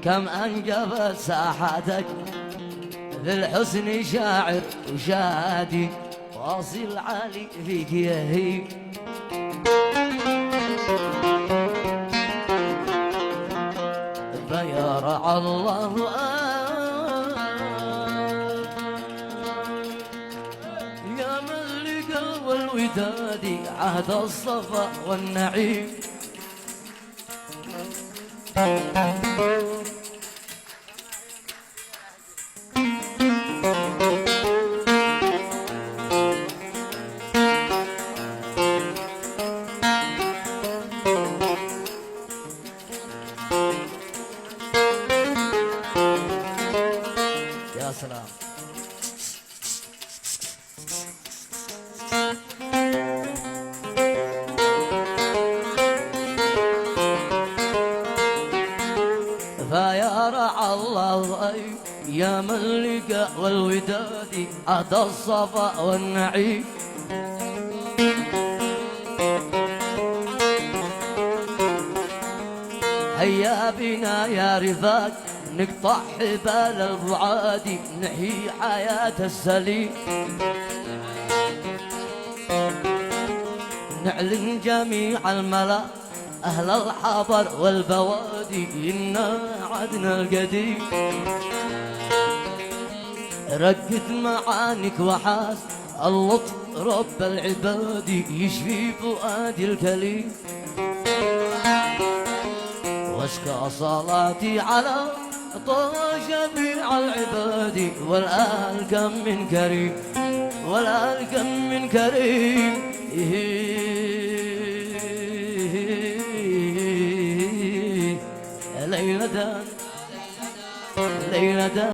كم أنجبت ساحاتك للحسن شاعر وشادي واصل عالي فيك يهي. فيا رعى الله يا ملك والوداد عهد الصفا والنعيم. يا سلام. فيا رعى الله يا ملك والوداد عهد الصفا والنعيم. هيا بنا يا رفاق نقطع حبال البعاد نحيي حياة السليم. نعلن جميع الملا أهل الحضر والبوادي إنا عدنا القديم. رقت معانك وحاس اللطف رب العباد يشفي فؤادي الكليم. واسكى صلاتي على طه جميع العباد والآل كم من كريم والآل كم من كريم. ليلة